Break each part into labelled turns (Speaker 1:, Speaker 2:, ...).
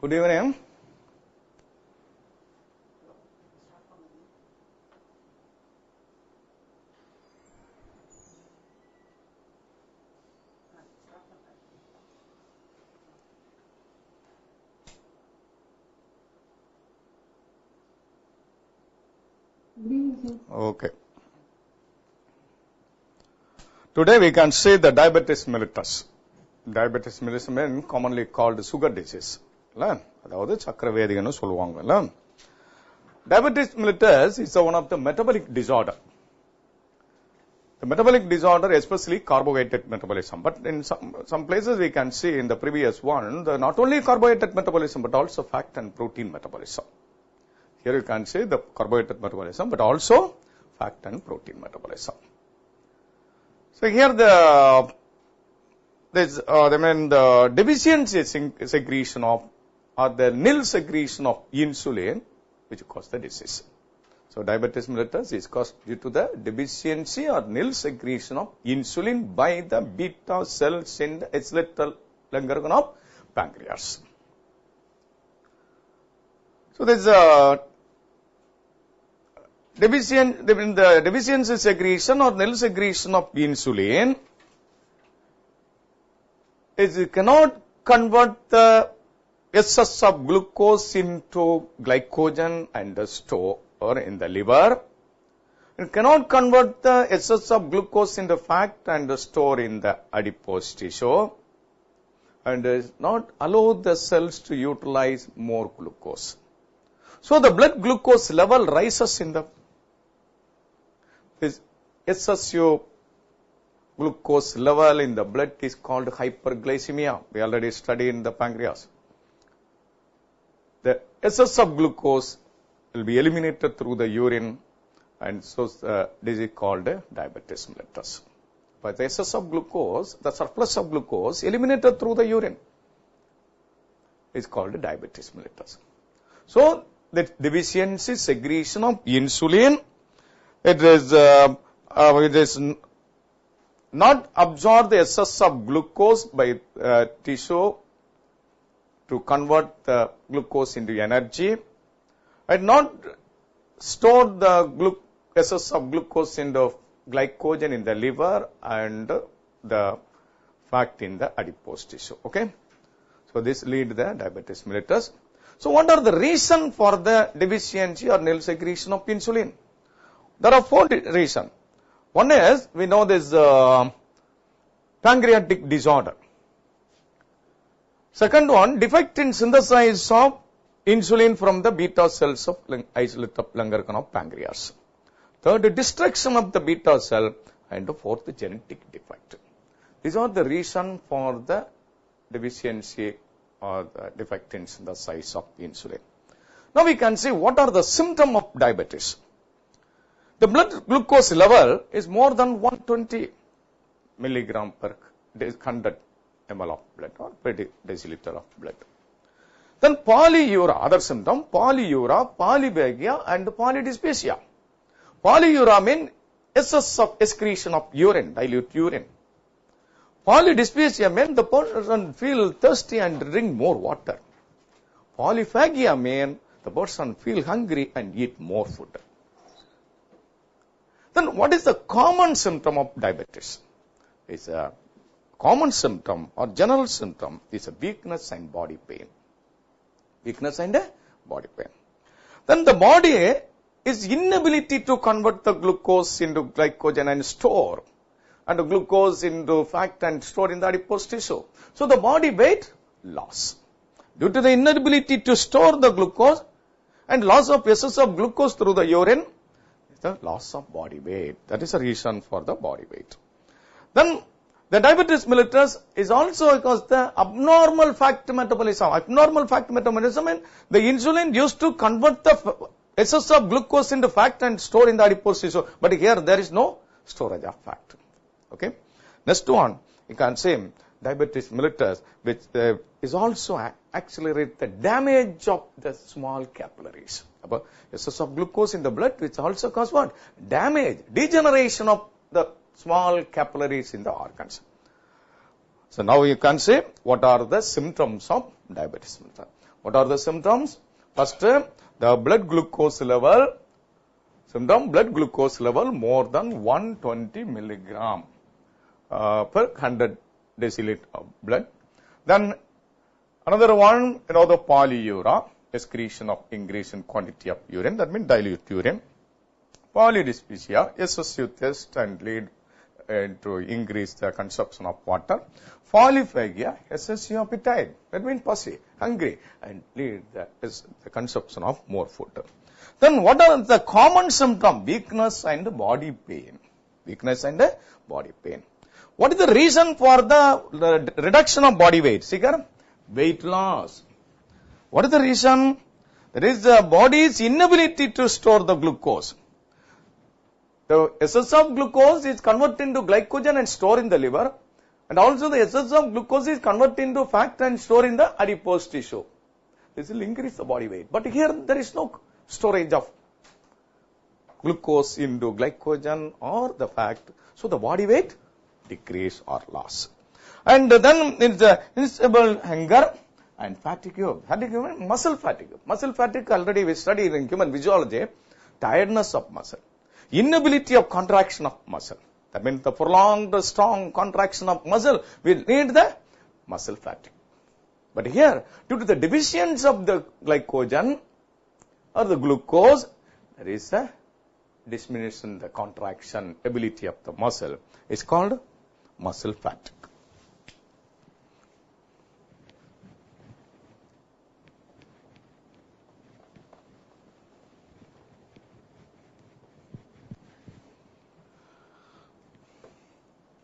Speaker 1: Good evening. Okay. Today we can see the diabetes mellitus. Diabetes mellitus means commonly called sugar disease. அதாவது சக்கரவேதிகன்னு சொல்லுவாங்கல்ல. Diabetes mellitus is one of the metabolic disorder. The metabolic disorder, especially carbohydrate metabolism. But in some places we can see in the previous one, not only carbohydrate metabolism, but also fat and protein metabolism. Here you can see the carbohydrate metabolism, but also fat and protein metabolism. So here the deficiency secretion of or the nil secretion of insulin, which cause the disease. So diabetes mellitus is caused due to the deficiency or nil secretion of insulin by the beta cells in the accelerator organ of pancreas. So there is a deficiency secretion or nil secretion of insulin is cannot convert the excess of glucose into glycogen and store in the liver. It cannot convert the excess of glucose into fat and store in the adipose tissue, and does not allow the cells to utilize more glucose. So the blood glucose level rises in the excessive glucose level in the blood is called hyperglycemia. We already studied in the pancreas. The excess of glucose will be eliminated through the urine, and so this is called diabetes mellitus. But the excess of glucose, the surplus of glucose eliminated through the urine is called diabetes mellitus. So the deficiency secretion of insulin, it is not absorb the excess of glucose by tissue to convert the glucose into energy, and not store the excess of glucose into glycogen in the liver and the fat in the adipose tissue. Okay, so this lead the diabetes mellitus. So what are the reason for the deficiency or nil secretion of insulin? There are 4 reasons. One is, we know this pancreatic disorder. Second one, defect in synthesis of insulin from the beta cells of isolated organ of pancreas. Third, destruction of the beta cell, and fourth, genetic defect. These are the reason for the deficiency or the defect in synthesis of insulin. Now we can see what are the symptoms of diabetes. The blood glucose level is more than 120 milligram per 100 ml of blood or per deciliter of blood. Then polyuria, other symptom, polyuria, polyphagia and polydysplasia. Polyuria means excess of excretion of urine, dilute urine. Polydysplasia means the person feel thirsty and drink more water. Polyphagia means the person feel hungry and eat more food. Then what is the common symptom of diabetes? It's a common symptom or general symptom is a weakness and body pain. Weakness and body pain. Then the body is inability to convert the glucose into glycogen and store, and the glucose into fat and store in the adipose tissue. So the body weight loss. Due to the inability to store the glucose and loss of excess of glucose through the urine, the loss of body weight. That is a reason for the body weight. Then the diabetes mellitus is also because the abnormal fat metabolism. Abnormal fat metabolism means the insulin used to convert the excess of glucose into fat and store in the adipose tissue. But here there is no storage of fat. Okay. Next one, you can say diabetes mellitus, which is also accelerate the damage of the small capillaries. About excess of glucose in the blood, which also cause what? Damage, degeneration of the small capillaries in the organs. So now you can say what are the symptoms of diabetes mellitus. What are the symptoms? First, the blood glucose level, symptom, blood glucose level more than 120 milligram per 100 deciliter of blood. Then another one, the polyuria, excretion of increase in quantity of urine, that means dilute urine. Polydyspepsia, SSU test and lead to increase the consumption of water. Polyphagia, SSU appetite, that means pussy, hungry, and lead the consumption of more food. Then what are the common symptoms? Weakness and body pain. Weakness and body pain. What is the reason for the reduction of body weight? Sikar? Weight loss. What is the reason? There is the body's inability to store the glucose. The excess of glucose is converted into glycogen and stored in the liver. And also the excess of glucose is converted into fat and stored in the adipose tissue. This will increase the body weight. But here there is no storage of glucose into glycogen or the fat. So the body weight decrease or loss. And then it's the insatiable hunger and fatigue. Fatigue, muscle fatigue. Muscle fatigue already we studied in human physiology. Tiredness of muscle. Inability of contraction of muscle. That means the prolonged, strong contraction of muscle will need the muscle fatigue. But here, due to the deficiency of the glycogen or the glucose, there is a diminution in the contraction ability of the muscle. It's called muscle fatigue.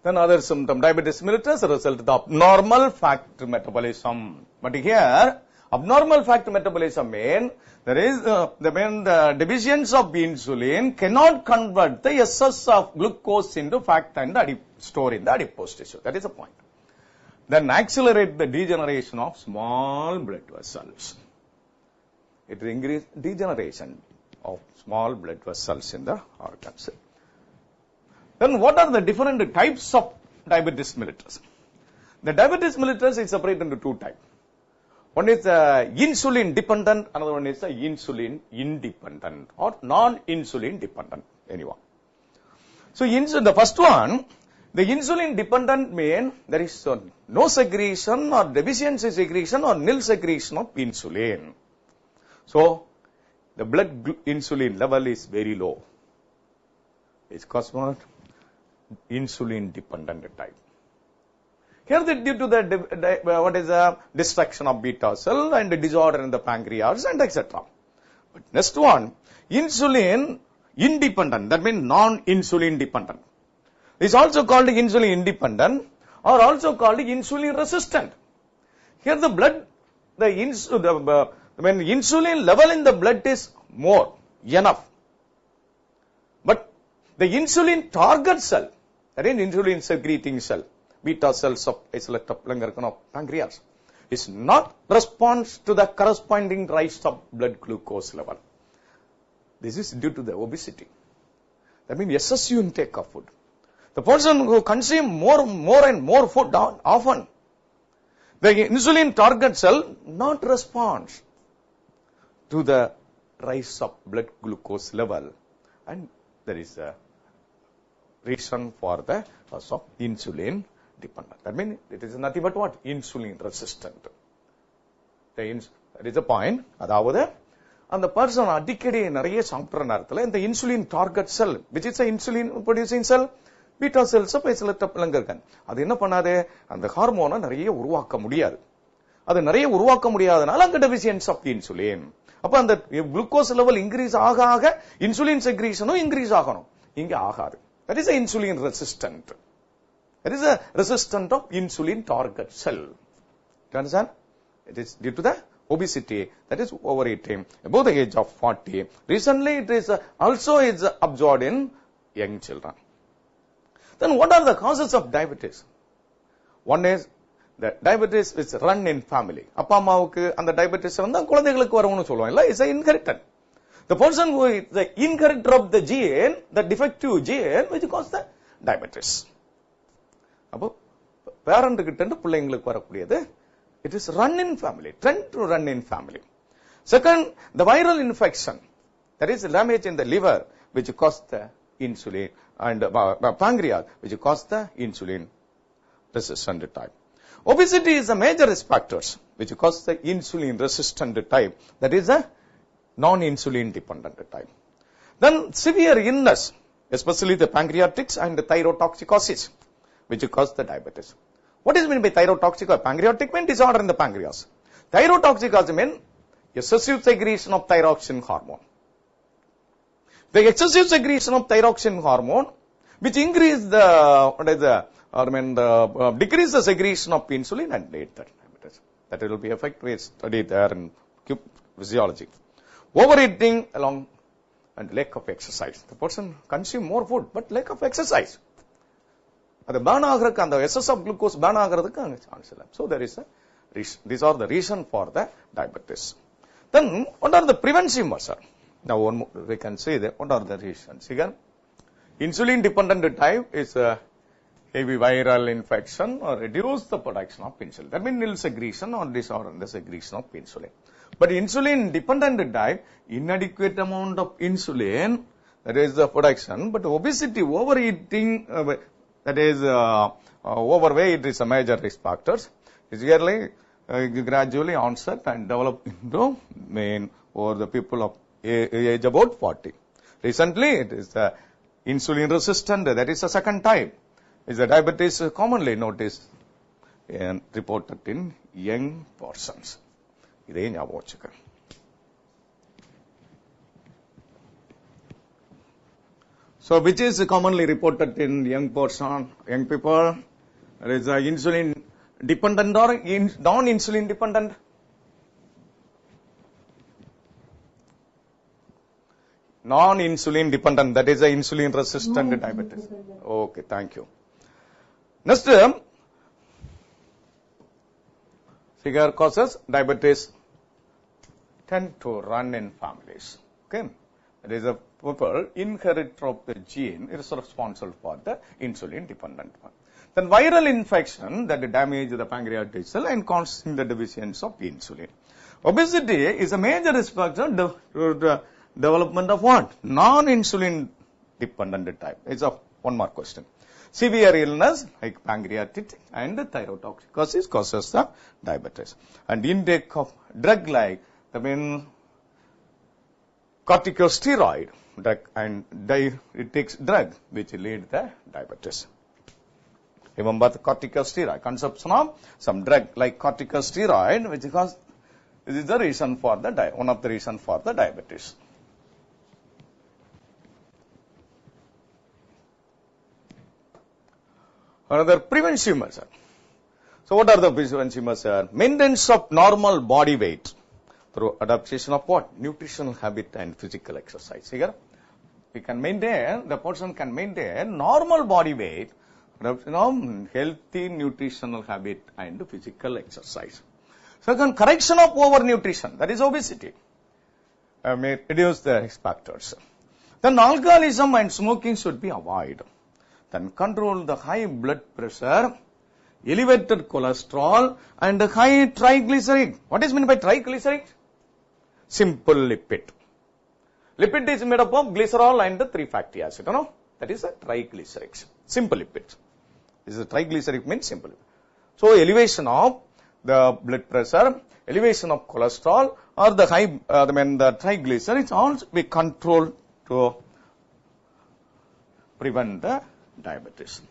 Speaker 1: Then other symptom, diabetes mellitus, result of the abnormal fat metabolism. But here, abnormal fat metabolism means there is the deficiency of insulin cannot convert the excess of glucose into fat and store in the adipose tissue. That is the point. Then accelerate the degeneration of small blood vessels. It will increase degeneration of small blood vessels in the organs. Then what are the different types of diabetes mellitus? The diabetes mellitus is separated into two types. One is insulin dependent, another one is insulin independent or non-insulin dependent. Anyone. So the first one, the insulin dependent means there is no secretion or deficiency secretion or nil secretion of insulin. So the blood insulin level is very low. It's called insulin dependent type. Here due to the destruction of beta cell and the disorder in the pancreas and etc. But next one, insulin independent, that means non-insulin dependent. It's also called insulin independent or also called insulin resistant. Here the blood, when insulin level in the blood is more, enough. But the insulin target cell, that is insulin secreting cell, beta cells of pancreas, is not response to the corresponding rise of blood glucose level. This is due to the obesity. That means excessive intake of food. The person who consumes more and more food often, the insulin target cell not responds to the rise of blood glucose level, and there is a reason for the loss of insulin dependent. That means it is nothing but what? Insulin resistant. That is a point. அதாவது அந்த person அடிக்கடி நிறைய சாப்பிட்ற நேரத்தில் இந்த insulin target cell which is a insulin producing cell beta cells சில டப்லங்க இருக்காங்க. அது என்ன பண்ணாது? அந்த ஹார்மோனை நிறைய உருவாக்க முடியாது. அது நிறைய உருவாக்க முடியாதனால அங்க டெஃபிஷியன்சி ஆஃப் இன்சுலின். அப்ப அந்த குளுக்கோஸ் லெவல் இன்க்ரீஸ் ஆக ஆக இன்சுலின் செக்ரீஷனும் இன்க்ரீஸ் ஆகணும். இங்க ஆகாது. That is a insulin resistant. That is a resistant of insulin target cell. Do you understand? It is due to the obesity, that is overeating, above the age of 40. Recently, it is also is observed in young children. Then what are the causes of diabetes? One is the diabetes is run in family. அப்பா அம்மாவுக்கு அந்த diabetes வந்தா குழந்தைகளுக்கு வரும்னு சொல்லுவோம் இல்ல? It's inherited. The person who is the inheritor of the gene, the defective gene, which causes the diabetes. அப்போ parent கிட்ட இருந்து பிள்ளைங்களுக்கு வரக்கூடியது It is run-in family, trend to run-in family. Second, the viral infection, that is damage in the liver, which cause the insulin, and pancreas, which cause the insulin resistant type. Obesity is a major risk factors, which cause the insulin resistant type, that is a non-insulin dependent type. Then severe illness, especially the pancreatics and the thyrotoxicosis, which cause the diabetes. What is meant by thyrotoxic? Pancreatic means disorder in the pancreas. Thyrotoxicosis means excessive secretion of thyroxine hormone. The excessive secretion of thyroxine hormone, which increase the, decrease the secretion of insulin and lead to diabetes. That will be effect we study there in physiology. Overeating along and lack of exercise. The person consume more food, but lack of exercise. The burn ஆகிறதுக்கு அந்த excess of glucose burn ஆகிறதுக்கு அங்க chance இல்ல. So there is a reason. These are the reason for the diabetes. Then what are the preventive measures? Now we can say that what are the reasons? Again, insulin dependent type is a heavy viral infection or reduce the production of insulin. That means nil secretion or disorder in the secretion of insulin. But insulin dependent type, inadequate amount of insulin, that is the production, but obesity, overeating, that is overweight is a major risk factors. It's yearly, gradually onset and develop into main or the people of age about 40. Recently, it is the insulin resistant, that is the second type. Is the diabetes commonly noticed and reported in young persons. இதே ஞாபகம் வச்சுக்க. So which is commonly reported in young people? There is insulin dependent or non-insulin dependent? Non-insulin dependent, that is a insulin resistant diabetes. Okay, thank you. Next, figure causes diabetes tend to run in families. Okay, there is a people inherit of the gene is responsible for the insulin dependent one. Then viral infection that damage the pancreatic cell and causing the deficiency of insulin. Obesity is a major risk factor to the development of what? Non-insulin dependent type. It's a one more question. Severe illness like pancreatitis and thyrotoxicosis causes the diabetes. And intake of drug like, corticosteroid drug and it takes drug which lead the diabetes. Remember the corticosteroid, consumption of some drug like corticosteroid, which is the reason for the one of the reason for the diabetes. Another preventive measure. So what are the preventive measures? Maintenance of normal body weight through adaptation of what? Nutritional habit and physical exercise. Here, we can maintain, the person can maintain normal body weight, healthy nutritional habit and physical exercise. Second, correction of overnutrition, that is obesity, may reduce the risk factors. Then alcoholism and smoking should be avoided. Then control the high blood pressure, elevated cholesterol, and high triglyceride. What is meant by triglyceride? Simple lipid. Lipid is made up of glycerol and the 3 fatty acids. You know? That is a triglycerides. Simple lipid. This is a triglyceride means simple lipid. So elevation of the blood pressure, elevation of cholesterol, or the high, the triglycerides also be controlled to prevent the diabetes.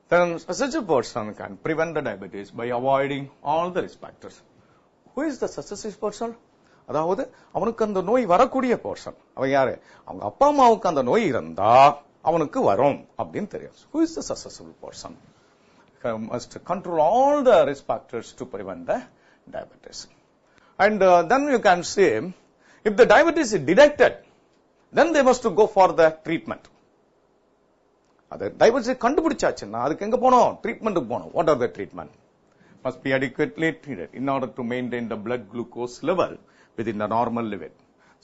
Speaker 1: Then such a person can prevent the diabetes by avoiding all the risk factors. Who is the successive person? அதாவது அவனுக்கு அந்த நோய் வரக்கூடிய person. அவன் யாரு? அவங்க அப்பா அம்மாவுக்கு அந்த நோய் இருந்தா அவனுக்கு வரும் அப்படின்னு தெரியும். Who is the successful person? Must control all the risk factors to prevent the diabetes. And then you can say, if the diabetes is detected, then they must go for the treatment. அது diabetes கண்டுபிடிச்சாச்சுன்னா அதுக்கு எங்க போனோம்? ட்ரீட்மெண்ட்டுக்கு போனோம். What are the treatment? Must be adequately treated in order to maintain the blood glucose level within the normal limit.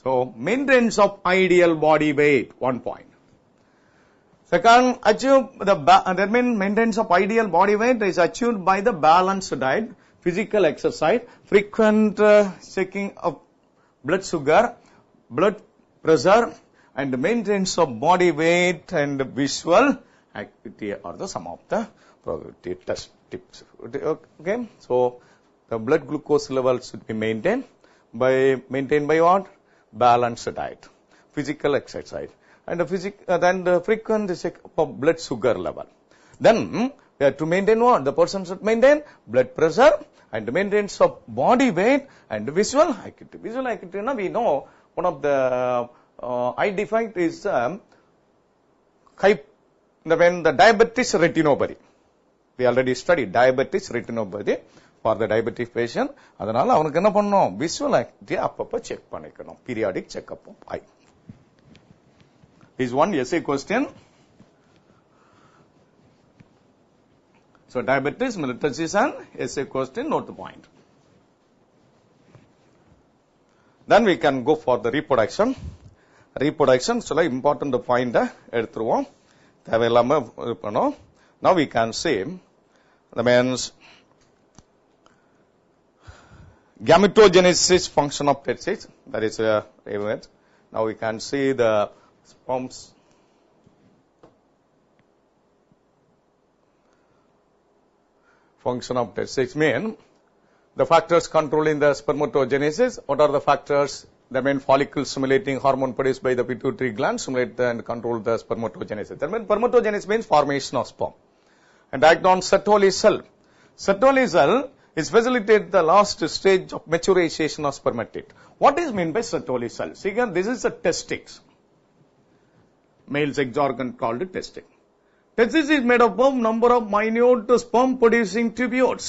Speaker 1: So maintenance of ideal body weight, 1 point. Second, achieve that means maintenance of ideal body weight is achieved by the balanced diet, physical exercise, frequent checking of blood sugar, blood pressure, and maintenance of body weight and visual activity are the some of the probability test tips. Okay, so the blood glucose level should be maintained by what? Balanced diet, physical exercise, and then the frequent check of blood sugar level. Then we have to maintain what? The person should maintain blood pressure and maintenance of body weight and visual acuity. Visual acuity, now we know one of the eye defect is when the diabetes retinopathy. We already studied diabetes retinopathy for the diabetic patient. அதனால அவனுக்கு என்ன பண்ணணும்? Visual acuity அப்பப்ப check பண்ணிக்கணும். Periodic checkup of eye. Is one essay question. So diabetes mellitus is an essay question, note the point. Then we can go for the reproduction. Reproduction சொல்ல important point எடுத்துருவோம். தேவையில்லாம இருக்கணும். Now we can say the means gametogenesis function of testes, that is a event. Now we can see the sperms function of testes mean the factors controlling the spermatogenesis. What are the factors? The main follicle stimulating hormone produced by the pituitary gland stimulate and control the spermatogenesis. That means spermatogenesis means formation of sperm. And act on Sertoli cell. Sertoli cell is facilitate the last stage of maturation of spermatid. What is meant by Sertoli cell? See again, this is a testis. Male sex organ called testis. Testis is made up of number of minute sperm producing tubules.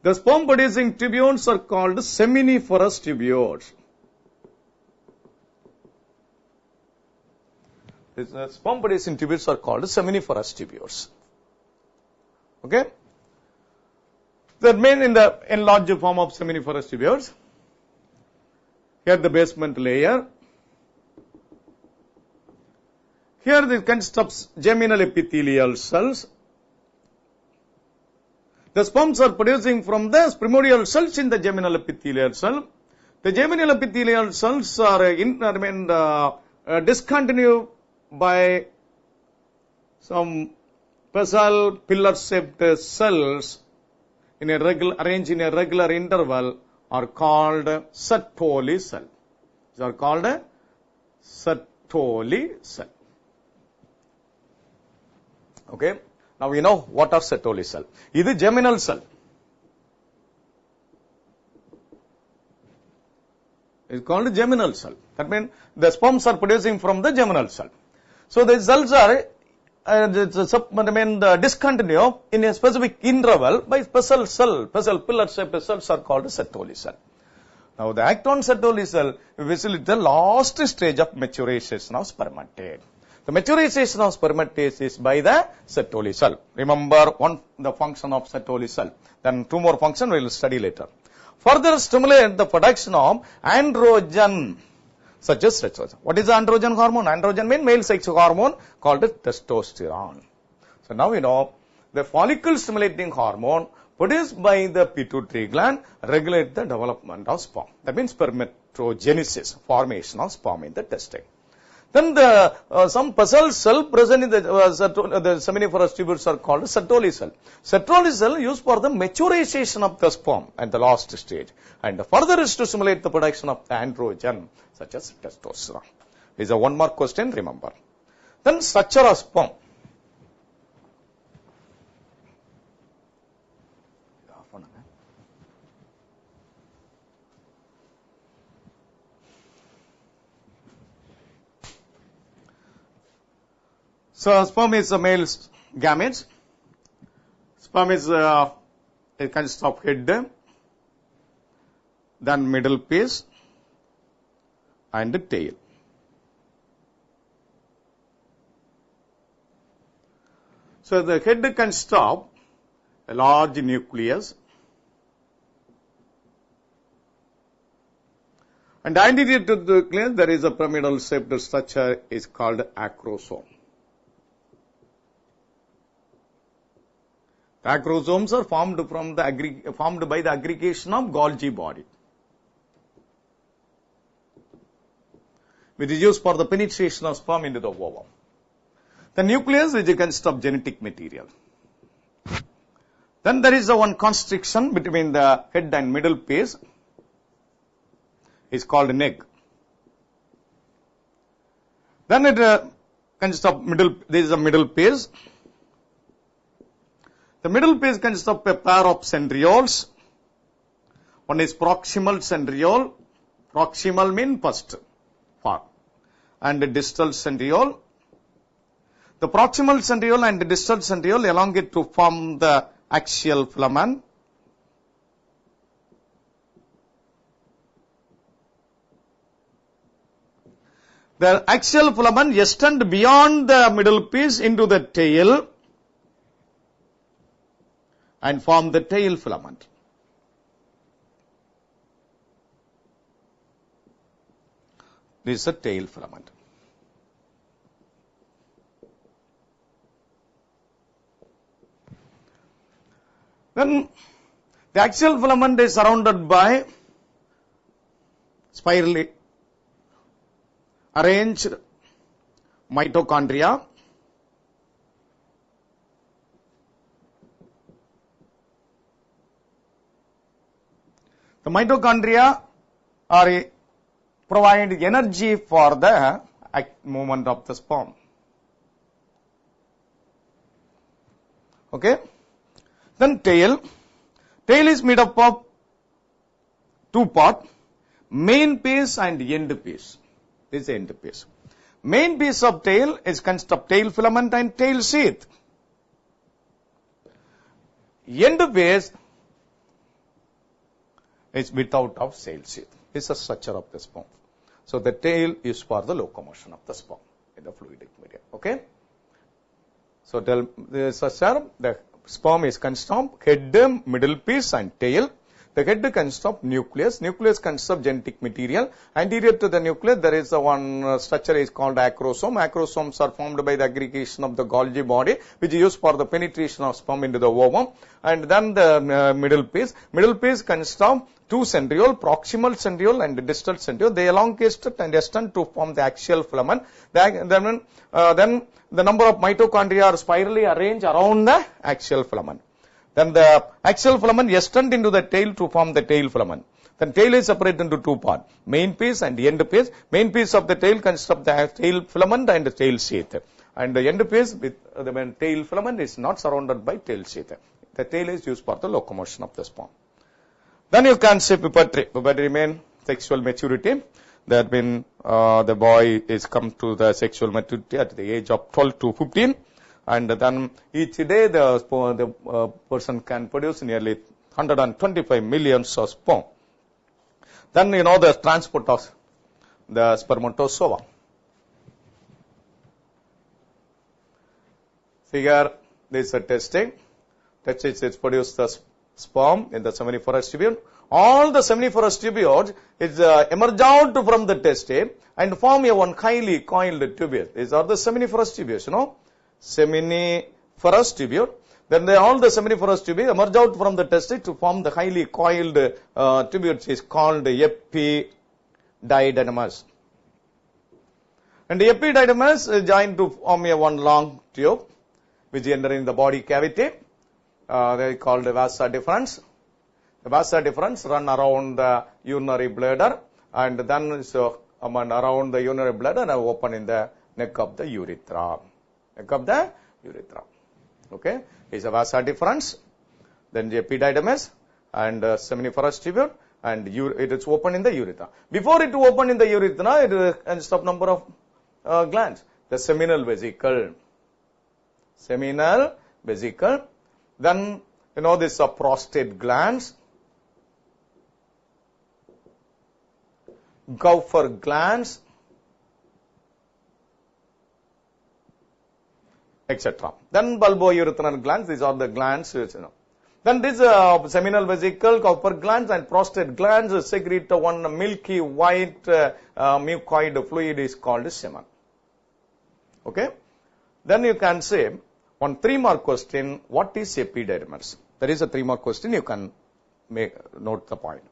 Speaker 1: The sperm producing tubules are called seminiferous tubules. The sperm producing tubules are called seminiferous tubules. Okay? That means in the enlarged form of seminiferous tubules. Here the basement layer. Here this consists of geminal epithelial cells. The sperms are producing from the primordial cells in the geminal epithelial cell. The geminal epithelial cells are discontinued by some basal pillar-shaped cells in a arranged in a regular interval are called Sertoli cell. These are called Sertoli cell. Okay. Now we know what are Sertoli cell. This is geminal cell. It's called geminal cell. That means the sperms are producing from the geminal cell. So the cells are discontinue in a specific interval by special cell, special pillar-shaped cells are called Sertoli cell. Now the act on Sertoli cell facilitates the last stage of maturation of spermatid. The maturation of spermatase is by the Sertoli cell. Remember the function of Sertoli cell. Then two more functions we will study later. Further stimulate the production of androgen, such as testosterone. What is the androgen hormone? Androgen means male sex hormone called testosterone. So now we know the follicle stimulating hormone produced by the pituitary gland regulate the development of sperm. That means spermatogenesis, formation of sperm in the testes. Then the some basal cell present in the seminiferous tubules are called Sertoli cell. Sertoli cell used for the maturation of the sperm at the last stage, and the further is to stimulate the production of androgen such as testosterone. This is a one mark question, remember. Then structure of sperm. So sperm is a male gametes. Sperm is it consists of head, then middle piece, and the tail. So the head consists of a large nucleus, and anterior to the nucleus there is a pyramidal shaped structure is called acrosome. Acrosomes are formed by the aggregation of Golgi body, which is used for the penetration of sperm into the ovum. The nucleus, which consists of genetic material. Then there is one constriction between the head and middle phase. It's called an egg. Then it consists of there is a middle phase. The middle phase consists of a pair of centrioles. One is proximal centriole. Proximal means first, far. And the distal centriole. The proximal centriole and the distal centriole elongate to form the axial filament. The axial filament extend beyond the middle piece into the tail and form the tail filament. This is a tail filament. Then the axial filament is surrounded by spirally arranged mitochondria. The mitochondria provide energy for the movement of the sperm. Okay. Then tail. Tail is made up of two parts, main piece and end piece. This is the end piece. Main piece of tail is consists of tail filament and tail sheath. End piece is without of tail sheath. This is the structure of the sperm. So the tail is for the locomotion of the sperm in the fluidic medium. Okay. So the structure, the sperm is consists of head, middle piece and tail. The head consists of nucleus. Nucleus consists of genetic material. Anterior to the nucleus, there is one structure is called acrosome. Acrosomes are formed by the aggregation of the Golgi body, which is used for the penetration of sperm into the ovum. And then the middle piece. Middle piece consists of two centriole, proximal centriole and distal centriole. They elongate and extend to form the axial filament. Then the number of mitochondria are spirally arranged around the axial filament. Then the axial filament extend into the tail to form the tail filament. Then tail is separated into two parts, main piece and end piece. Main piece of the tail consists of the tail filament and the tail sheath. And the end piece with the tail filament is not surrounded by tail sheath. The tail is used for the locomotion of the sperm. Then you can say puberty. Puberty means sexual maturity. That means the boy is come to the sexual maturity at the age of 12 to 15. And then each day the person can produce nearly 125 million of sperm. Then the transport of the spermatozoa. Here this is a testing. Testis is produce the sperm in the seminiferous tubule. All the seminiferous tubules is emerge out from the testis and form a one highly coiled tubule. These are the seminiferous tubules, seminiferous tubule. Then all the seminiferous tubule emerge out from the testis to form the highly coiled tubule, which is called epididymis. And the epididymis is joined to form a one long tube, which enter in the body cavity. They are called the vasa deferens. The vasa deferens run around the urinary bladder and then around the urinary bladder and open in the neck of the urethra. Neck of the urethra. Okay. Is a vasa deferens, then the epididymis and seminiferous tubule, and it is open in the urethra. Before it open in the urethra, it consists of number of glands. The seminal vesicle. Seminal vesicle. Then this are prostate glands, Gower glands, etc. Then bulbourethral glands, these are the glands. Then this seminal vesicle, Gower glands and prostate glands secrete one milky white mucoid fluid is called semen. Okay. Then you can say one 3-mark question, what is epidermis? There is a 3-mark question, you can note the point.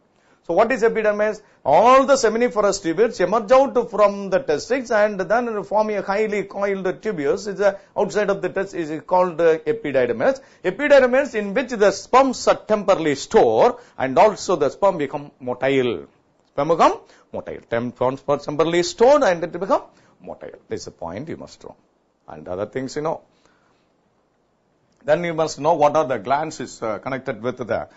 Speaker 1: So what is epidermis? All the seminiferous tubules emerge out from the testes and then form a highly coiled tubules. It's outside of the test is called epididymis. Epididymis in which the sperms are temporarily stored and also the sperm become motile. Sperm become motile. Sperms are temporarily stored and it become motile. This is the point you must know. And other things you know. Then you must know what are the glands is connected with the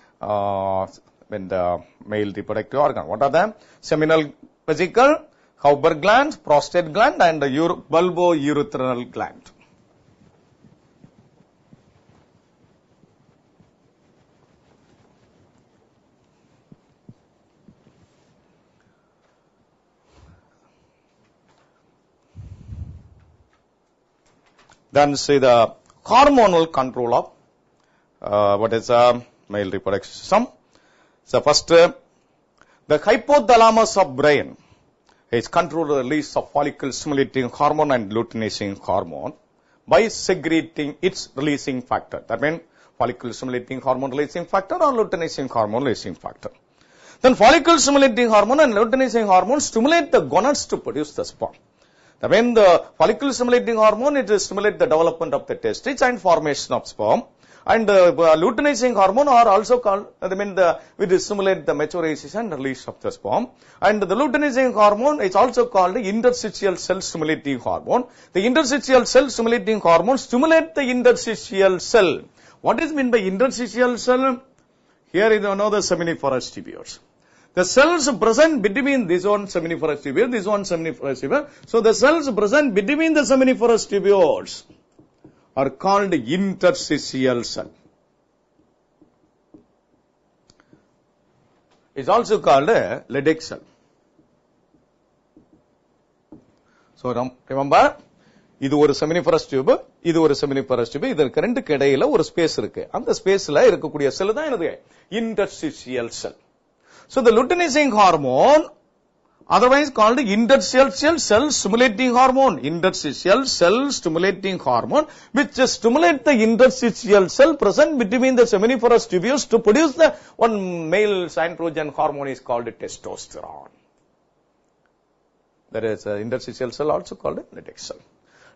Speaker 1: male reproductive organ. What are them? Seminal vesicle, Hauber gland, prostate gland, and the bulbourethral gland. Then see the hormonal control of what is male reproductive system. So first, the hypothalamus of brain is controlled the release of follicle stimulating hormone and luteinizing hormone by secreting its releasing factor. That means follicle stimulating hormone releasing factor or luteinizing hormone releasing factor. Then follicle stimulating hormone and luteinizing hormone stimulate the gonads to produce the sperm. That means the follicle stimulating hormone, it will stimulate the development of the testes and formation of sperm. And luteinizing hormone are also called, which stimulate the maturation and release of the sperm. And the luteinizing hormone is also called the interstitial cell stimulating hormone. The interstitial cell stimulating hormone stimulate the interstitial cell. What is meant by interstitial cell? Here is another seminiferous tubules. The cells present between this one seminiferous tubule, this one seminiferous tubule. So the cells present between the seminiferous tubules are called interstitial cell. It's also called a Leydig cell. So remember, இது ஒரு seminiferous tube, இது ஒரு seminiferous tube, இதற்கு ரெண்டுக்கு இடையில ஒரு space இருக்கு. அந்த ஸ்பேஸ்ல இருக்கக்கூடிய செல் தான் என்னது? Interstitial cell. So the luteinizing hormone, otherwise called interstitial cell stimulating hormone, interstitial cell stimulating hormone, which stimulate the interstitial cell present between the seminiferous tubules to produce the one male androgen hormone is called testosterone. There is an interstitial cell also called a Leydig cell.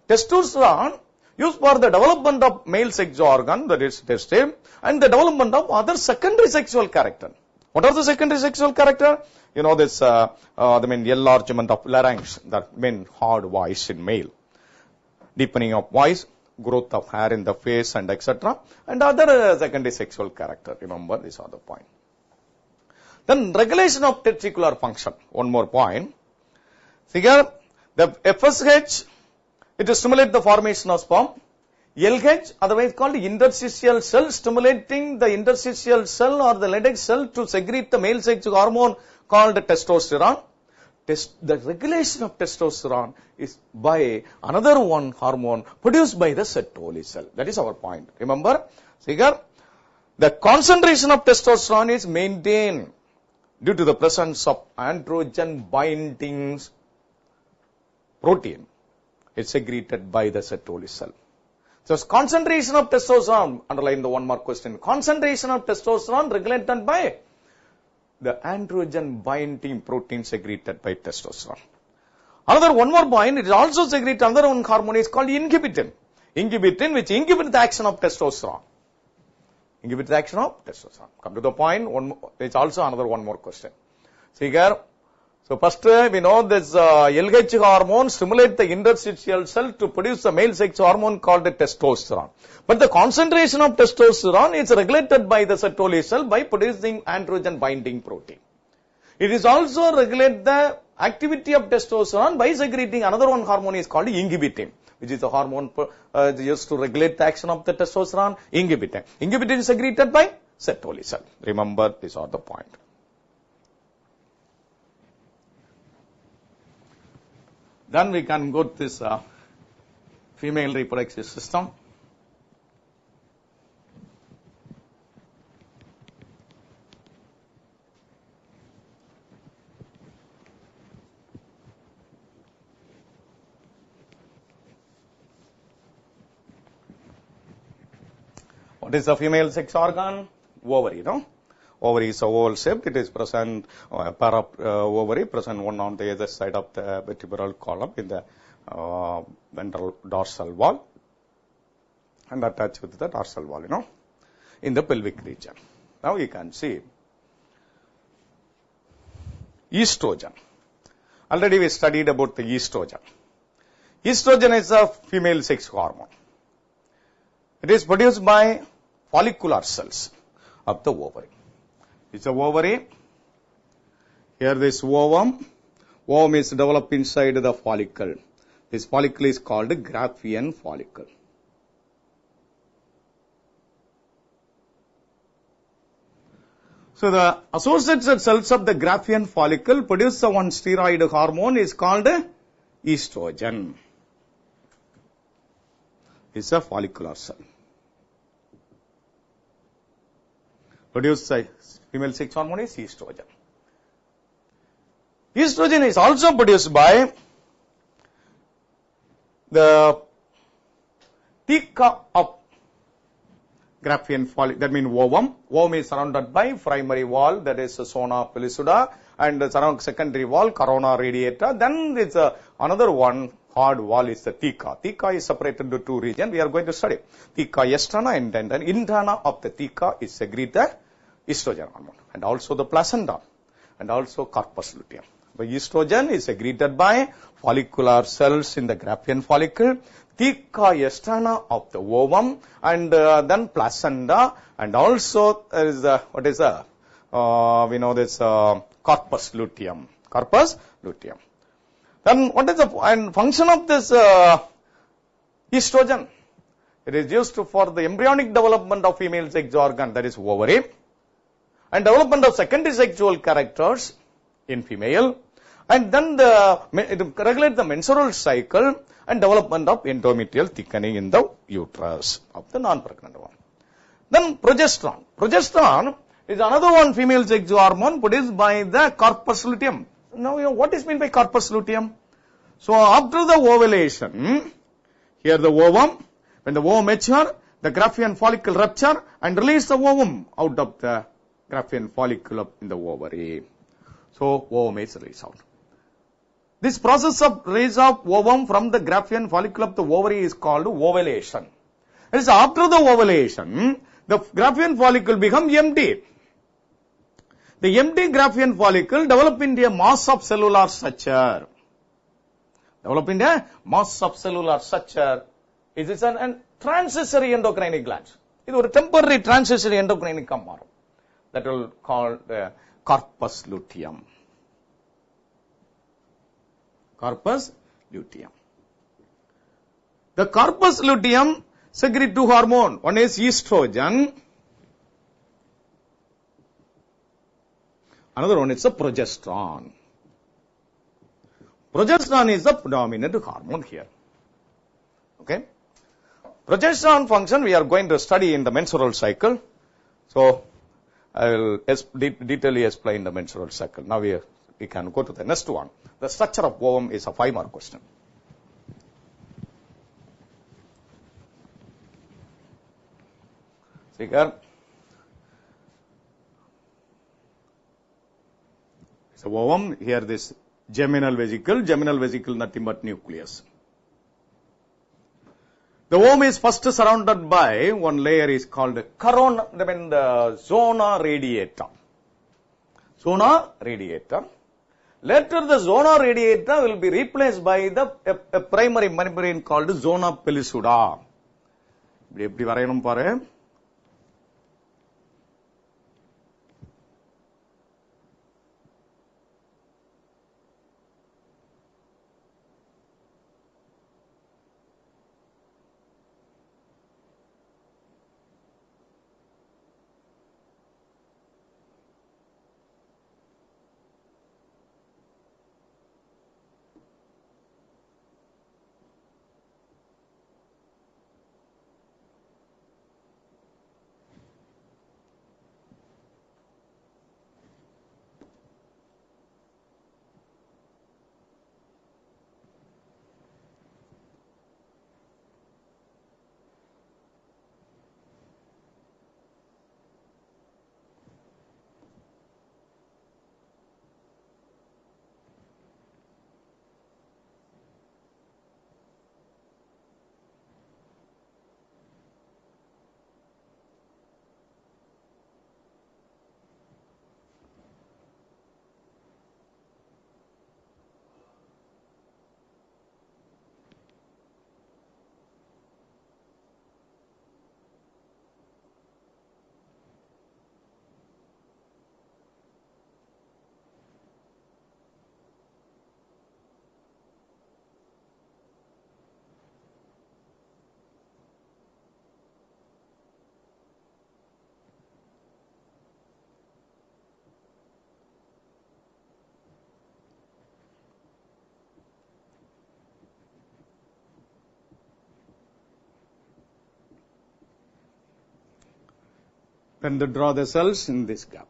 Speaker 1: Testosterone used for the development of male sex organ, that is testes, and the development of other secondary sexual character. What are the secondary sexual character? You know this, enlargement of larynx, that means hard voice in male, deepening of voice, growth of hair in the face, and etc. And other secondary sexual character. Remember, these are the point. Then regulation of testicular function. One more point. Here, the FSH, it will stimulate the formation of sperm. LH, otherwise called interstitial cell, stimulating the interstitial cell or the Leydig cell to secrete the male sex hormone called testosterone. The regulation of testosterone is by another one hormone produced by the Sertoli cell. That is our point. Remember, here, the concentration of testosterone is maintained due to the presence of androgen binding protein. It's secreted by the Sertoli cell. So concentration of testosterone, underline the one more question, concentration of testosterone regulated by the androgen binding protein secreted by testosterone. Another one more point, it is also secreted another one hormone is called inhibitin. Inhibitin which inhibits the action of testosterone. Inhibits the action of testosterone. Come to the point, it's also another one more question. See here. So first we know this LH hormone stimulates the interstitial cell to produce the male sex hormone called the testosterone. But the concentration of testosterone is regulated by the Sertoli cell by producing androgen binding protein. It is also regulate the activity of testosterone by secreting another one hormone is called inhibitin, which is the hormone used to regulate the action of the testosterone, inhibitin. Inhibitin is secreted by Sertoli cell. Remember, these are the point. Then we can go to this female reproductive system. What is the female sex organ? Ovary, no? Ovary is a oval shaped. It is present, a pair of ovary present one on the other side of the vertebral column in the ventral dorsal wall and attached with the dorsal wall, in the pelvic region. Now you can see estrogen. Already we studied about the estrogen. Estrogen is a female sex hormone. It is produced by follicular cells of the ovary. It's a ovary. Here this ovum. Ovum is developed inside the follicle. This follicle is called Graafian follicle. So the associated cells of the Graafian follicle produce one steroid hormone is called estrogen. It's a follicular cell. Produce female sex hormone is estrogen. Estrogen is also produced by the theca of Graafian follicle, that means ovum. Ovum is surrounded by primary wall, that is zona pellucida, and the secondary wall, corona radiata. Then it's another one, hard wall is the theca. Theca is separated into two regions. We are going to study. Theca externa and then interna of the theca is secreted estrogen hormone. And also the placenta and also corpus luteum. The estrogen is secreted by follicular cells in the Graafian follicle, theca externa of the ovum, and then placenta, and also there is we know this corpus luteum. Corpus luteum. Then what is the function of this estrogen? It is used for the embryonic development of female sex organ, that is ovary, and development of secondary sexual characters in female, and then it regulates the menstrual cycle and development of endometrial thickening in the uterus of the non-pregnant one. Then progesterone. Progesterone is another one female sex hormone produced by the corpus luteum. Now, what is meant by corpus luteum? So, after the ovulation, here the ovum, when the ovum mature, the Graafian follicle rupture and release the ovum out of the Graafian follicle in the ovary. So, ovum is released out. This process of release of ovum from the Graafian follicle of the ovary is called ovulation. It is after the ovulation, the Graafian follicle becomes empty. The empty Graafian follicle develops into a mass of cellular structure. Develop into a mass of cellular structure. It is an transitory endocrine gland. It is a temporary transitory endocrine compound. That will call the corpus luteum. Corpus luteum. The corpus luteum secretes two hormones. One is estrogen. Another one is the progesterone. Progesterone is the predominant hormone here. Okay. Progesterone function we are going to study in the menstrual cycle. So, I will detailedly explain the menstrual cycle. Now we can go to the next one. The structure of ovum is a 5-mark question. See here. So ovum, here this geminal vesicle nothing but nucleus. The ovum is first surrounded by one layer is called the zona radiata. Zona radiata. Later the zona radiata will be replaced by a primary membrane called zona pellucida. எப்படி வரையணும் பாரு. Then they draw the cells in this gap.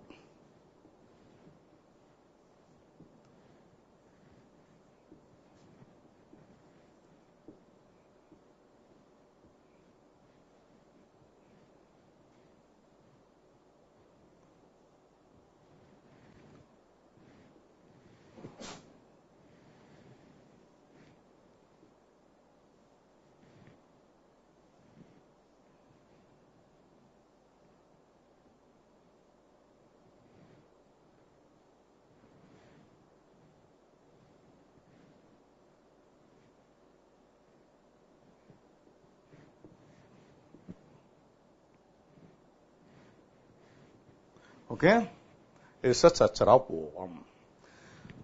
Speaker 1: Okay, it's a structure of ovum.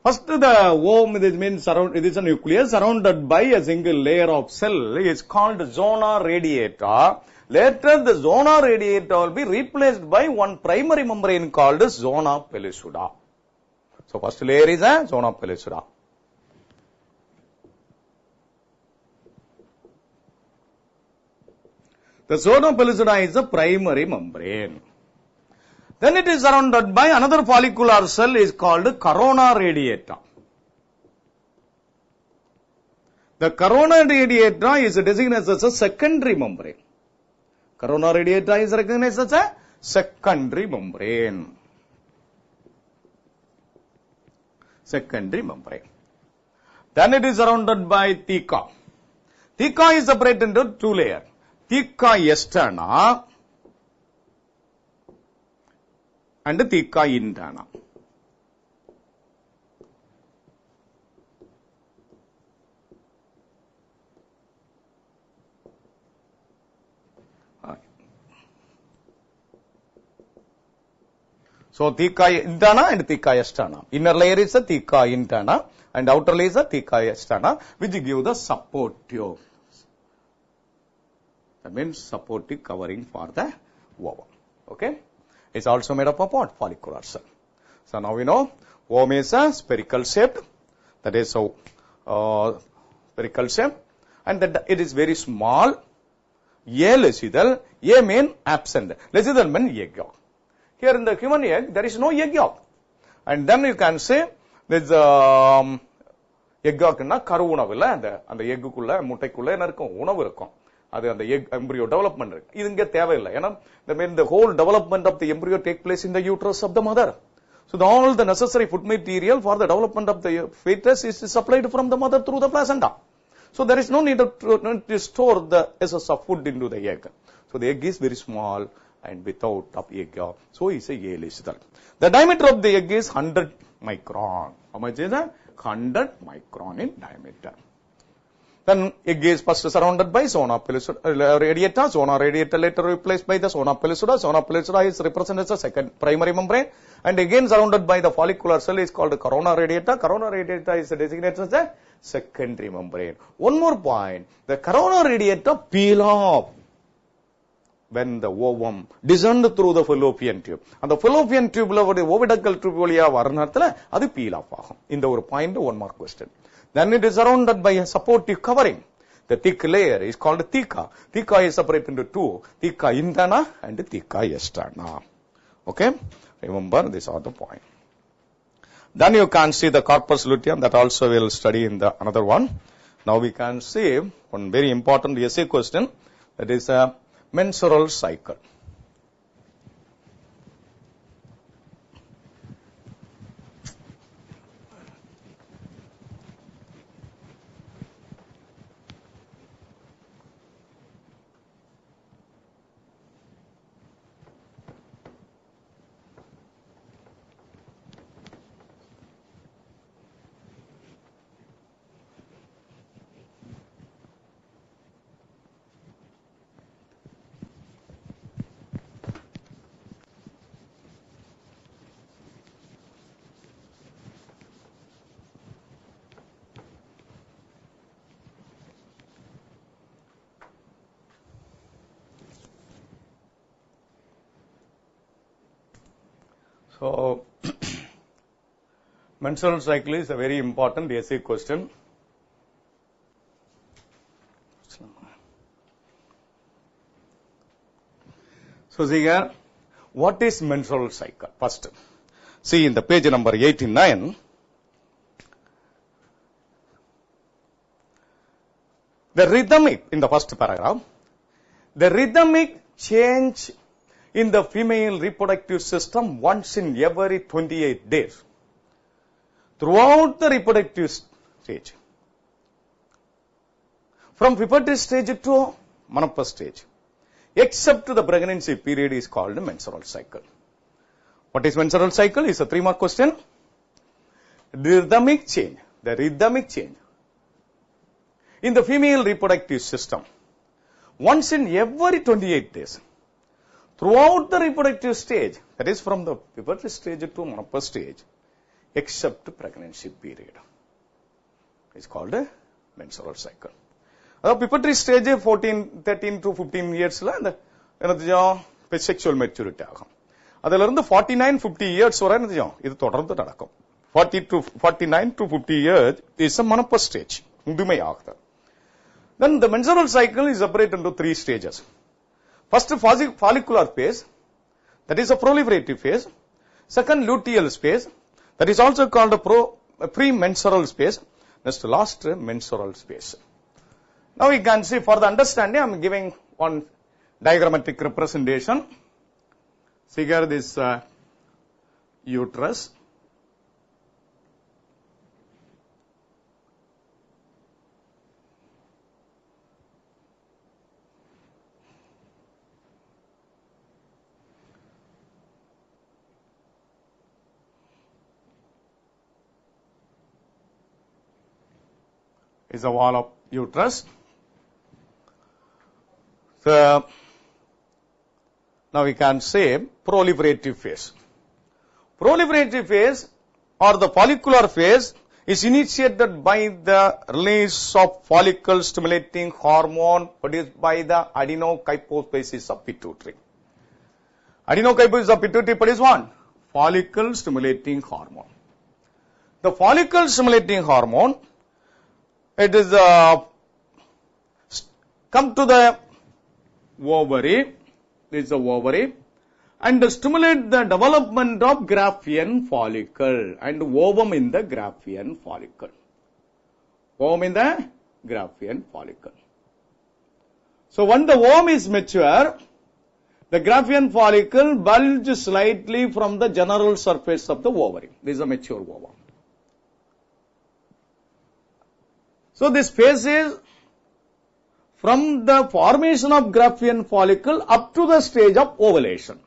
Speaker 1: First, the ovum, it means it is a nucleus surrounded by a single layer of cell. It's called zona radiata. Later, the zona radiata will be replaced by one primary membrane called zona pellucida. So, first layer is a zona pellucida. The zona pellucida is the primary membrane. Then it is surrounded by another follicular cell is called corona radiata. The corona radiata is designated as a secondary membrane. Corona radiata is recognized as a secondary membrane. Secondary membrane. Then it is surrounded by theca. Theca is separated into two layers. Theca externa and theca interna. So, theca interna and theca externa. Inner layer is a theca interna and outer layer is a theca externa, which give the supportive. That means supportive covering for the ovum. Okay. It's also made up of what? Follicular cell. So now we know ovum is a spherical shaped. That is so spherical shape, and that it is very small. Alecidal. A mean absent. Lecidal means egg yolk. Here in the human egg, there is no egg yolk. And then you can say there's egg yolk na karu unavu illa and egg kulla muttai kulla enna irukum unavu irukum. அது அந்த egg embryo development இருக்கு. இது இங்க தேவையில்லை. ஏன்னா the whole development of the embryo take place in the uterus of the mother. So all the necessary food material for the development of the fetus is supplied from the mother through the placenta. So there is no need to store the essence of food into the egg. So the egg is very small and without of egg yolk. So it's a alecidal. The diameter of the egg is 100 micron. How much is that? 100 micron in diameter. Then egg is first surrounded by zona pellucida radiata. Zona radiata later replaced by the zona pellucida. Zona pellucida is represented as a second primary membrane, and again surrounded by the follicular cell is called corona radiata. Corona radiata is designated as a secondary membrane. One more point: the corona radiata peel off when the ovum descend through the fallopian tube. And the fallopian tube oviductal tube valiya varanathila adu peel off agum. In the point, one more question. Then it is surrounded by a supportive covering. The thick layer is called theca. Theca is separated into two, theca interna and theca externa. Okay, remember these are the point. Then you can see the corpus luteum, that also we will study in the another one. Now we can see one very important essay question, that is a menstrual cycle. So, menstrual cycle is a very important essay question. So, see here, What is menstrual cycle? First, see in the page number 89, the rhythmic, in the first paragraph, the rhythmic change in the female reproductive system once in every 28 days throughout the reproductive stage. From puberty stage to menopause stage, except the pregnancy period, is called menstrual cycle. What is menstrual cycle? Is a 3-mark question. The rhythmic change in the female reproductive system once in every 28 days throughout the reproductive stage, that is from the puberty stage to menopause stage, except pregnancy period, is called a menstrual cycle. Puberty stage 13 to 15 years la the sexual maturity agum. அதிலிருந்து 49-50 years வரை இது தொடர்ந்து நடக்கும். 49 to 50 years is a menopause stage. முதுமை ஆகுது. Then the menstrual cycle is separated into 3 stages. First, follicular phase, that is a proliferative phase. Second, luteal phase, that is also called a premenstrual phase. Next, last, menstrual phase. Now we can see, for the understanding, I am giving one diagrammatic representation. See here this uterus. Is the wall of uterus. So, now we can say proliferative phase. Proliferative phase or the follicular phase is initiated by the release of follicle stimulating hormone produced by the adenokyphosis of pituitary. Adenokyphosis of pituitary produces what? Follicle stimulating hormone. The follicle stimulating hormone, it is come to the ovary, this is the ovary, and stimulate the development of Graafian follicle and ovum in the Graafian follicle. Ovum in the Graafian follicle. So when the ovum is mature, the Graafian follicle bulges slightly from the general surface of the ovary. This is a mature ovum. So this phase is from the formation of Graafian follicle up to the stage of ovulation.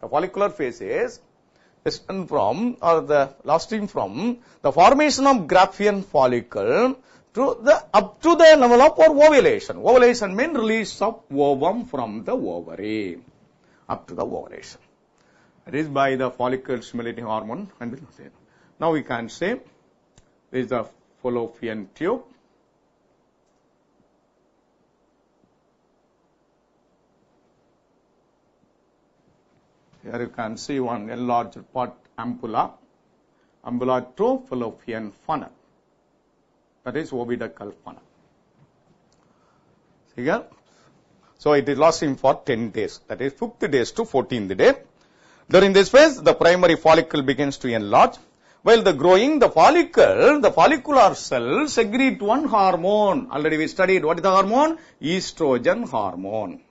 Speaker 1: The follicular phase is from lasting from the formation of Graafian follicle to the up to the level of ovulation. Ovulation means release of ovum from the ovary up to the ovulation. It is by the follicle stimulating hormone. And now we can say this is the fallopian tube. Here you can see one enlarged part ampulla to fallopian funnel. That is oviducal funnel. See here? So it is lasting for 10 days. That is 5th days to 14th day. During this phase, the primary follicle begins to enlarge. While the growing, the follicular cells secrete one hormone. Already we studied what is the hormone? Estrogen hormone.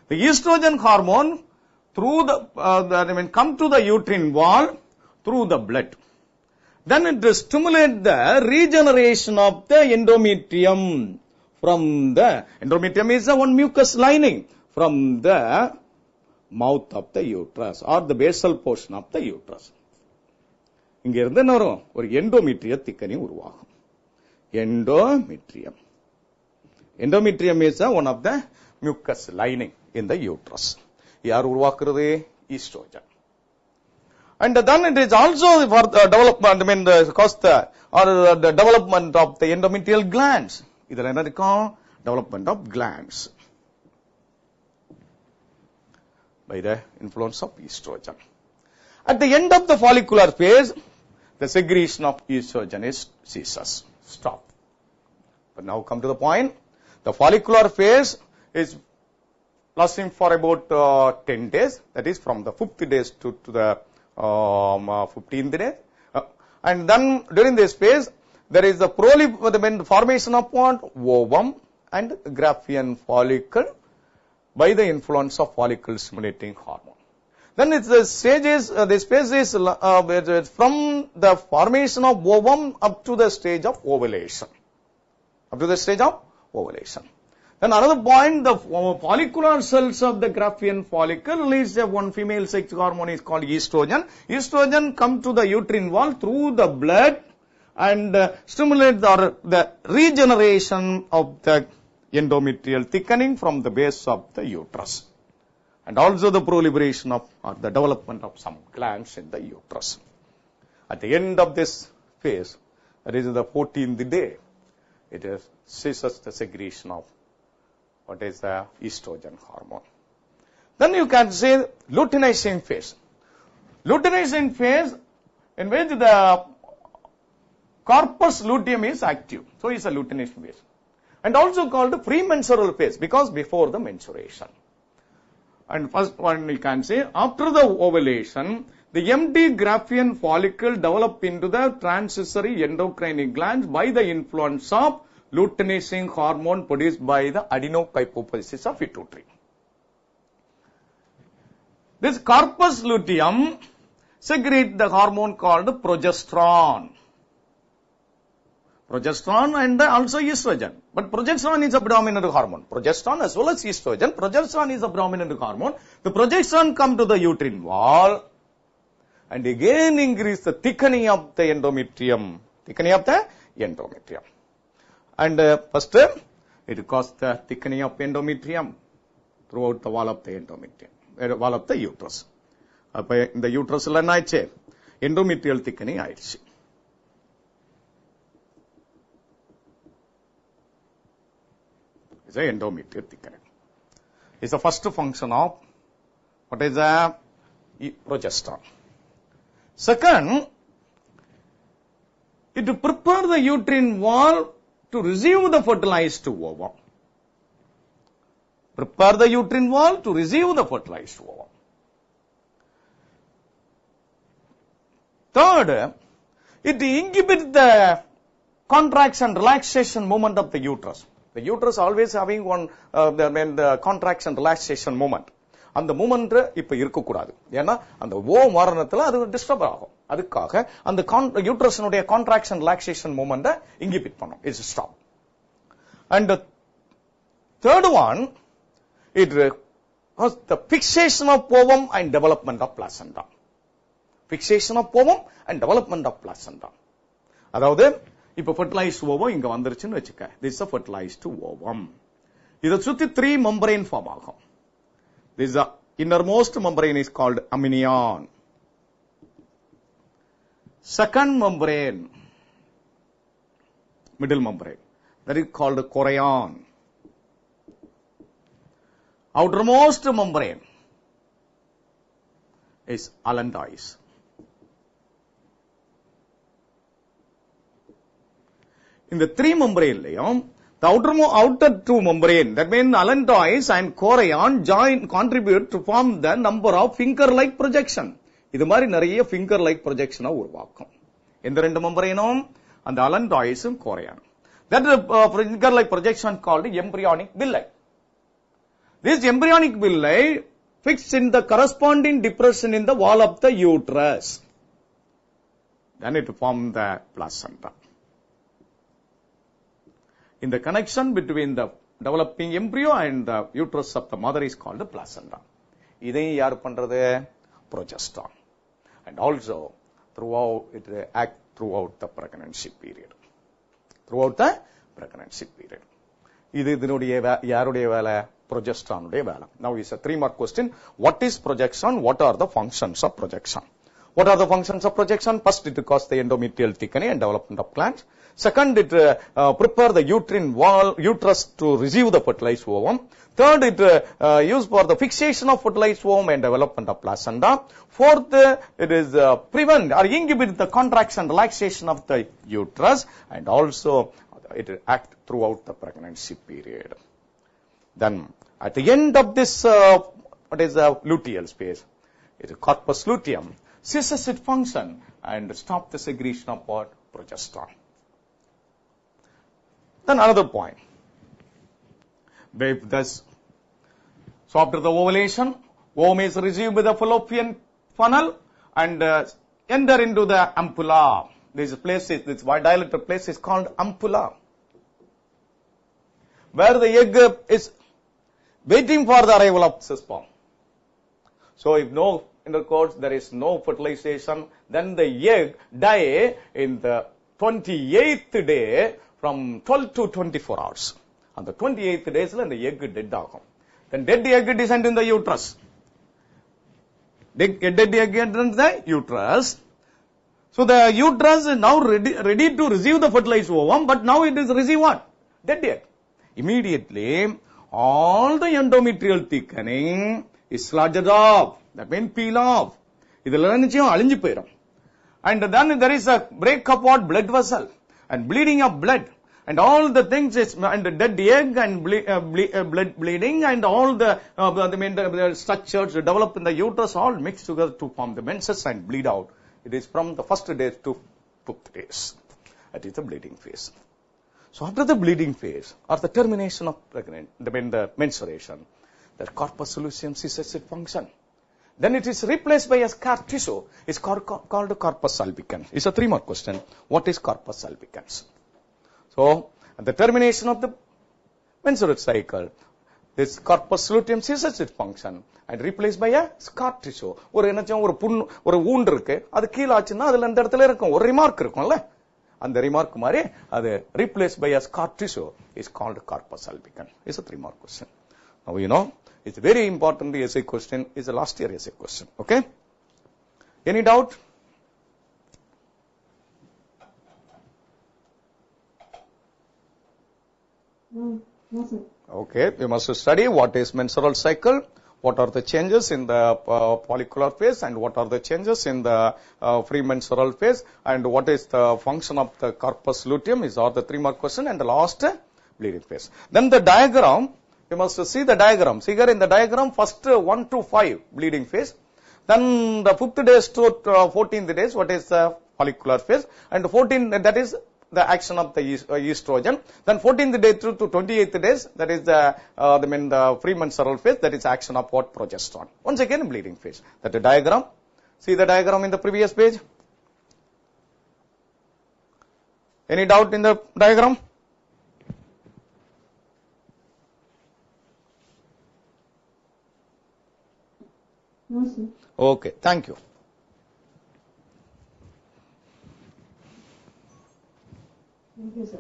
Speaker 1: The estrogen hormone through come to the uterine wall through the blood. Then it stimulates the regeneration of the endometrium from the endometrium is the one mucus lining from the mouth of the uterus or the basal portion of the uterus. இங்க இருந்து என்ன வரும்? ஒரு எண்டோமெட்ரிய திக்கனி உருவாகும். Endometrium. Endometrium is one of the mucus lining in the uterus. யார் உருவாக்குறது? Estrogen. And then it is also for the development, the development of the endometrial glands. இதெல்லாம் என்ன இருக்கும்? Development of glands by the influence of estrogen. At the end of the follicular phase, the secretion of estrogen ceases. Stop. But now come to the point. The follicular phase is lasting for about 10 days. That is from the 5th day to the 15th day. And then during this phase, there is the formation of what? Ovum and Graafian follicle by the influence of follicle stimulating hormone. Then it's the stages, this phase is from the formation of ovum up to the stage of ovulation. Up to the stage of ovulation. Then another point, the follicular cells of the Graafian follicle release one female sex hormone is called estrogen. Estrogen come to the uterine wall through the blood and stimulate the regeneration of the endometrial thickening from the base of the uterus. And also the proliferation of or the development of some glands in the uterus. At the end of this phase, that is the 14th day, it ceases the secretion of what is the estrogen hormone. Then you can say luteinizing phase. Luteinizing phase in which the corpus luteum is active. So it's a luteinizing phase. And also called the premenstrual phase because before the menstruation. And first one you can say after the ovulation, the empty Graafian follicle develop into the transitory endocrine glands by the influence of luteinizing hormone produced by the adenohypophysis of pituitary. This corpus luteum secrete the hormone called progesterone. Progesterone and also estrogen. But progesterone is a predominant hormone. Progesterone as well as estrogen. Progesterone is a predominant hormone. The progesterone come to the uterine wall and again increase the thickening of the endometrium. Thickening of the endometrium. And first, it causes the thickening of endometrium throughout the wall of the endometrium, wall of the uterus. In the uterus, endometrial thickening ஆயிடுச்சு. It's a endometrial thickening. It's the first function of what is a progesterone. Second, it prepare the uterine wall to receive the fertilized ovum. Prepare the uterine wall to receive the fertilized ovum. Third, it inhibits the contraction relaxation movement of the uterus. The uterus always having one the contraction relaxation movement. அந்த moment இப்ப இருக்க கூடாது. ஏன்னா அந்த ஓ மரணத்துல அது disturb ஆகும். அதுக்காக அந்த யூட்ரஸினுடைய கான்ட்ராக்ஷன் ரிலாக்சேஷன் மூமெண்ட இன்ஹிபிட் பண்ணும். It's stop. And third one it the fixation of ovum and development of placenta. Fixation of ovum and development of placenta. அதாவது இப்ப fertilized ovum இங்க வந்துருச்சுன்னு வெச்சுக்க. This is a fertilized ovum. இத சுத்தி 3 membrane form ஆகும். This is the innermost membrane is called amnion. Second membrane, middle membrane, that is called chorion. Outermost membrane is allantois. In the 3 membrane layum, the outer 2 membrane, that means allantois and chorion contribute to form the number of finger-like projection. இது மாதிரி நிறைய finger-like projection உருவாக்கும். இந்த 2 membraneம் அந்த allantoisம் chorion. That is a finger-like projection called embryonic villi. This embryonic villi fixed in the corresponding depression in the wall of the uterus. Then it forms the placenta. In the connection between the developing embryo and the uterus of the mother is called the placenta. இதையும் யார் பண்றது? Progesterone. And also throughout it act throughout the pregnancy period. Throughout the pregnancy period. இது இதனுடைய யாருடைய வேலை? Progesterone உடைய வேலை. Now is a 3 mark question. What is projection? What are the functions of projection? What are the functions of projection? First, it causes the endometrial thickening and development of glands. Second, it prepare the uterus to receive the fertilized ovum. Third, it used for the fixation of fertilized ovum and development of placenta. Fourth, it is prevent or inhibit the contraction relaxation of the uterus, and also it act throughout the pregnancy period. Then At the end of this, what is the luteal space? It's a corpus luteum. Ceases its function and stop the secretion of what? Progesterone. Then another point. So after the ovulation, ovum is received by the fallopian funnel and enter into the ampulla. This dilated place is called ampulla, where the egg is waiting for the arrival of the sperm. So if no intercourse, there is no fertilization, then the egg die in the 28th day from 12 to 24 hours. On the 28th days, the egg dead agum. Then dead egg descend in the uterus. Dead egg enters the uterus. So the uterus is now ready to receive the fertilized ovum, but now it is receive what? Dead egg. Immediately, all the endometrial thickening is slouched off. That means peel off. And then there is a break of what? Blood vessel and bleeding of blood. And all the things is, and the dead egg and blood bleeding and all the structures develop in the uterus all mix together to form the menses and bleed out. It is from the first day to 5th days. That is the bleeding phase. So after the bleeding phase or the termination of the menstruation, the corpus luteum ceases its function. Then it is replaced by a scar tissue. It's called corpus albicans. It's a 3-mark question. What is corpus albicans? So, at the termination of the menstrual cycle, this corpus luteum ceases its function and replaced by a scar tissue. ஒரு wound இருக்கு, அது கீழ ஆச்சுன்னா அதுல அந்த இடத்துல இருக்கும் ஒரு remark இருக்கும்ல, அந்த remark மாதிரி அது replaced by a scar tissue is called corpus albicans. It's a 3-mark question. Now you know, it's a very important essay question. It's a last year essay question. Okay? Any doubt?
Speaker 2: No, sir.
Speaker 1: Okay, we must study what is menstrual cycle, what are the changes in the follicular phase, and what are the changes in the premenstrual phase, and what is the function of the corpus luteum. Is all the 3-mark question, and the last bleeding phase. Then the diagram, you must see the diagram. See here in the diagram, first 1 to 5 bleeding phase, then the 5th days to 14th days, what is the follicular phase, and 14th, that is the action of the estrogen. Then 14th day through to 28th days, that is the premenstrual phase, that is action of what? Progesterone. Once again, bleeding phase. That the diagram. See the diagram in the previous page. Any doubt in the diagram?
Speaker 2: No, sir.
Speaker 1: Okay, thank you.
Speaker 2: Thank you, sir.